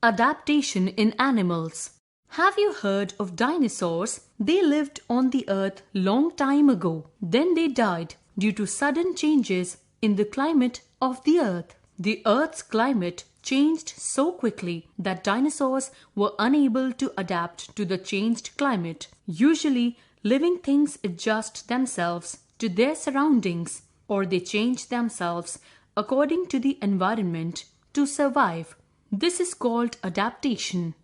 Adaptation in animals. Have you heard of dinosaurs? They lived on the earth long time ago. Then they died due to sudden changes in the climate of the earth. The earth's climate changed so quickly that dinosaurs were unable to adapt to the changed climate. Usually, living things adjust themselves to their surroundings, or they change themselves according to the environment to survive. This is called adaptation.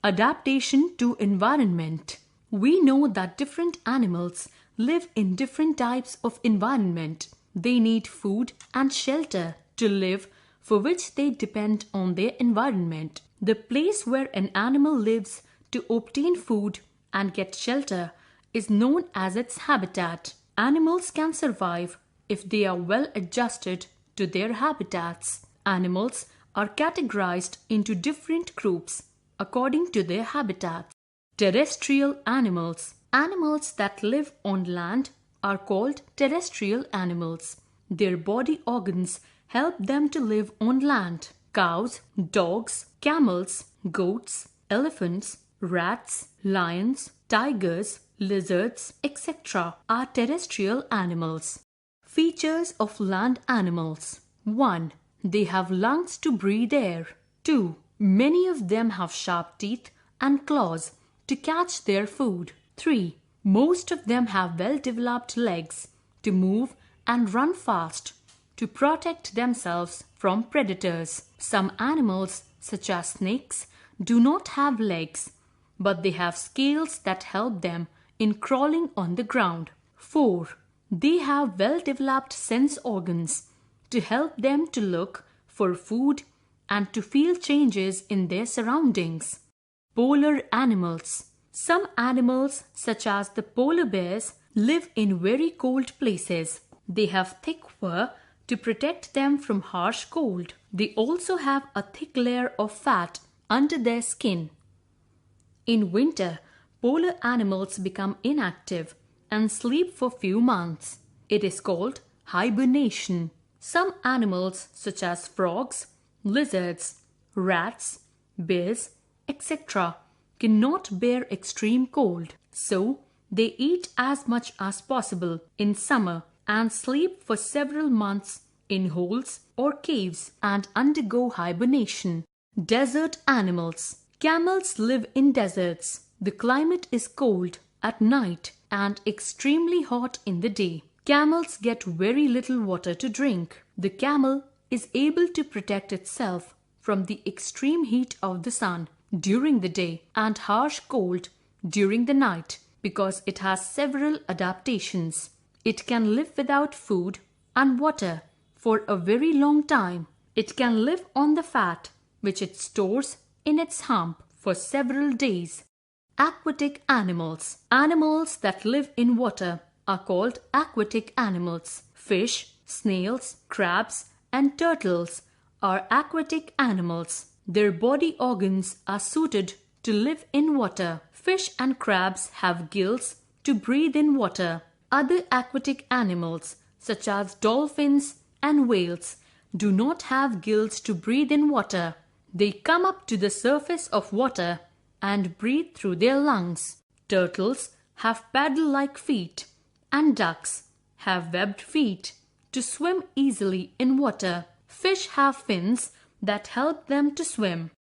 Adaptation to environment. We know that different animals live in different types of environment. They need food and shelter to live, for which they depend on their environment. The place where an animal lives to obtain food and get shelter is known as its habitat. Animals can survive if they are well adjusted to their habitats. Animals are categorized into different groups according to their habitats. Terrestrial animals. Animals that live on land are called terrestrial animals. Their body organs help them to live on land. Cows, dogs, camels, goats, elephants, rats, lions, tigers, lizards, etc. are terrestrial animals. Features of land animals. 1. They have lungs to breathe air. 2. Many of them have sharp teeth and claws to catch their food. 3. Most of them have well-developed legs to move and run fast to protect themselves from predators. Some animals, such as snakes, do not have legs, but they have scales that help them in crawling on the ground. 4. They have well-developed sense organs to help them to look for food and to feel changes in their surroundings. Polar animals. Some animals, such as the polar bears, live in very cold places. They have thick fur to protect them from harsh cold. They also have a thick layer of fat under their skin. In winter, polar animals become inactive and sleep for few months. It is called hibernation. Some animals, such as frogs, lizards, rats, bears, etc., cannot bear extreme cold, so they eat as much as possible in summer and sleep for several months in holes or caves and undergo hibernation. Desert animals. Camels live in deserts. The climate is cold at night and extremely hot in the day. Camels get very little water to drink. The camel is able to protect itself from the extreme heat of the sun during the day and harsh cold during the night because it has several adaptations. It can live without food and water for a very long time. It can live on the fat which it stores in its hump for several days. Aquatic animals. Animals that live in water are called aquatic animals. Fish, snails, crabs, and turtles are aquatic animals. Their body organs are suited to live in water. Fish and crabs have gills to breathe in water. Other aquatic animals, such as dolphins and whales, do not have gills to breathe in water. They come up to the surface of water and breathe through their lungs. Turtles have paddle-like feet, and ducks have webbed feet to swim easily in water. Fish have fins that help them to swim.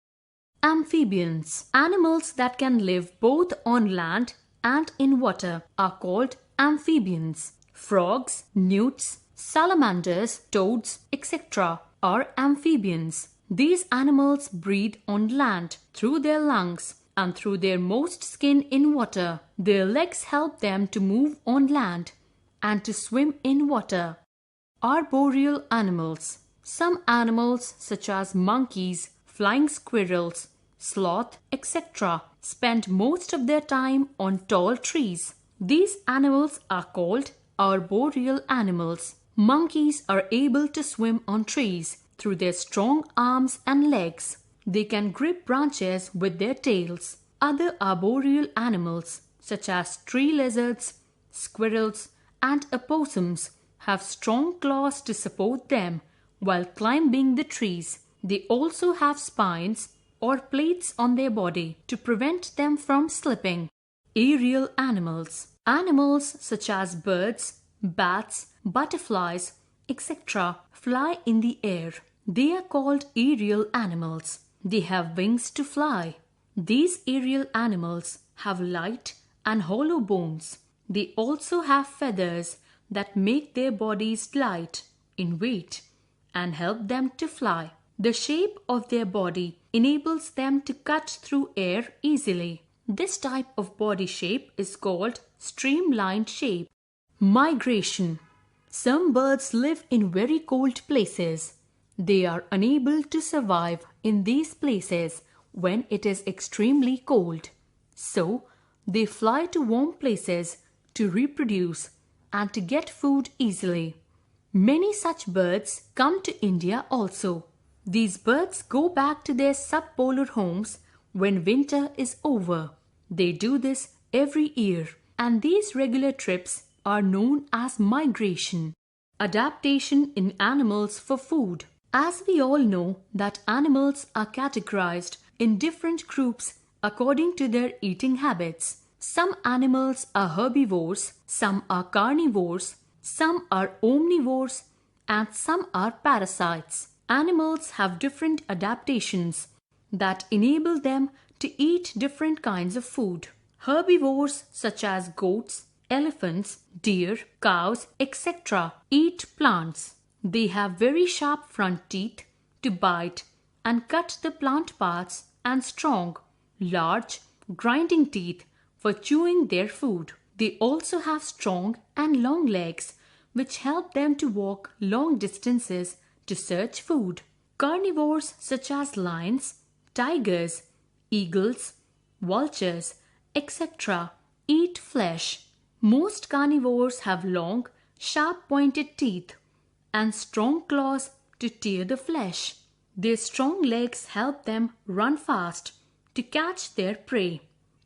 Amphibians. Animals that can live both on land and in water are called amphibians. Frogs, newts, salamanders, toads, etc. are amphibians. These animals breathe on land through their lungs and through their most skin in water. Their legs help them to move on land and to swim in water. Arboreal animals. Some animals such as monkeys, flying squirrels, sloth, etc. spend most of their time on tall trees. These animals are called arboreal animals. Monkeys are able to swim on trees through their strong arms and legs. They can grip branches with their tails. Other arboreal animals such as tree lizards, squirrels, and opossums have strong claws to support them while climbing the trees. They also have spines or plates on their body to prevent them from slipping. Aerial animals. Animals such as birds, bats, butterflies, etc. fly in the air. They are called aerial animals. They have wings to fly. These aerial animals have light and hollow bones. They also have feathers that make their bodies light in weight and help them to fly. The shape of their body enables them to cut through air easily. This type of body shape is called streamlined shape. Migration. Some birds live in very cold places. They are unable to survive in these places when it is extremely cold. So, they fly to warm places to reproduce and to get food easily. Many such birds come to India also. These birds go back to their subpolar homes when winter is over. They do this every year, and these regular trips are known as migration. Adaptation in animals for food. As we all know that animals are categorized in different groups according to their eating habits. Some animals are herbivores, some are carnivores, some are omnivores, and some are parasites. Animals have different adaptations that enable them to eat different kinds of food. Herbivores such as goats, elephants, deer, cows, etc. eat plants. They have very sharp front teeth to bite and cut the plant parts and strong, large, grinding teeth for chewing their food. They also have strong and long legs which help them to walk long distances to search food. Carnivores such as lions, tigers, eagles, vultures, etc. eat flesh. Most carnivores have long, sharp-pointed teeth and strong claws to tear the flesh. Their strong legs help them run fast to catch their prey.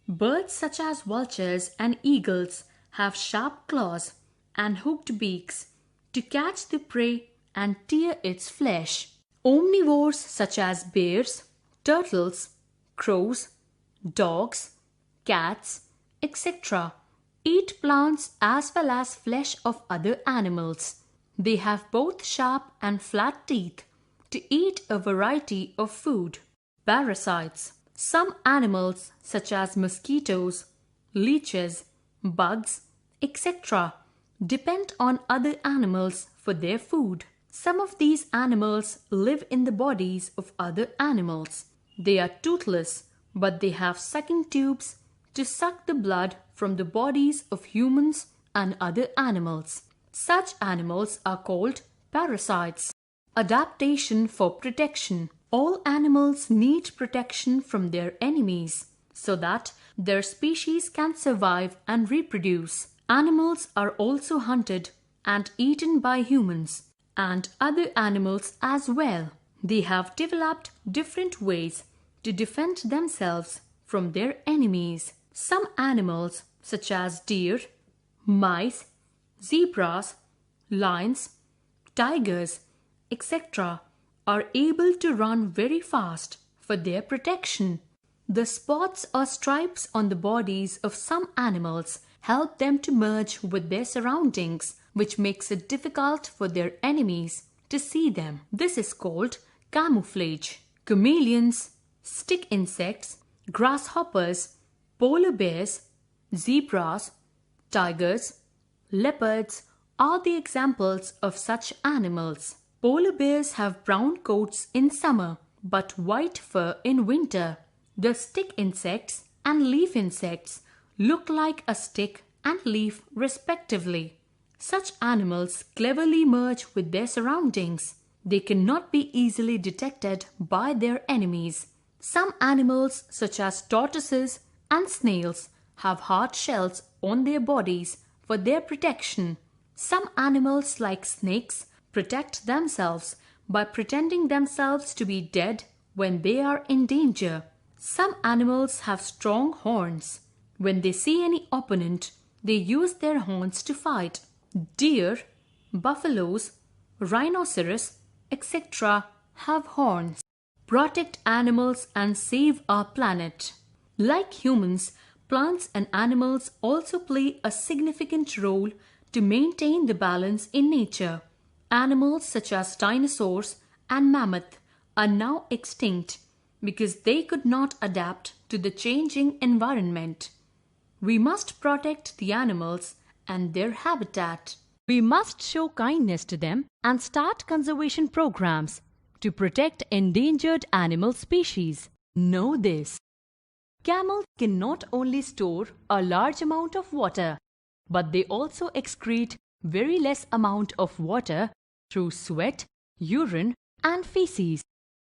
Birds such as vultures and eagles have sharp claws and hooked beaks to catch the prey and tear its flesh. Omnivores such as bears, turtles, crows, dogs, cats, etc. eat plants as well as flesh of other animals. They have both sharp and flat teeth to eat a variety of food. Parasites. Some animals such as mosquitoes, leeches, bugs, etc. depend on other animals for their food. Some of these animals live in the bodies of other animals. They are toothless, but they have sucking tubes to suck the blood from the bodies of humans and other animals. Such animals are called parasites. Adaptation for protection. All animals need protection from their enemies so that their species can survive and reproduce. Animals are also hunted and eaten by humans and other animals as well. They have developed different ways to defend themselves from their enemies. Some animals such as deer, mice, zebras, lions, tigers, etc. are able to run very fast for their protection. The spots or stripes on the bodies of some animals help them to merge with their surroundings, which makes it difficult for their enemies to see them. This is called camouflage. Chameleons, stick insects, grasshoppers, polar bears, zebras, tigers, leopards are the examples of such animals. Polar bears have brown coats in summer but white fur in winter. The stick insects and leaf insects look like a stick and leaf respectively. Such animals cleverly merge with their surroundings. They cannot be easily detected by their enemies. Some animals such as tortoises and snails have hard shells on their bodies for their protection. Some animals like snakes protect themselves by pretending themselves to be dead when they are in danger. Some animals have strong horns. When they see any opponent, they use their horns to fight. Deer, buffaloes, rhinoceros, etc. have horns. protect animals and save our planet. Like humans, plants and animals also play a significant role to maintain the balance in nature. Animals such as dinosaurs and mammoth are now extinct because they could not adapt to the changing environment. We must protect the animals and their habitat. We must show kindness to them and start conservation programs to protect endangered animal species. Know this. Camels can not only store a large amount of water, but they also excrete very less amount of water through sweat, urine, and feces.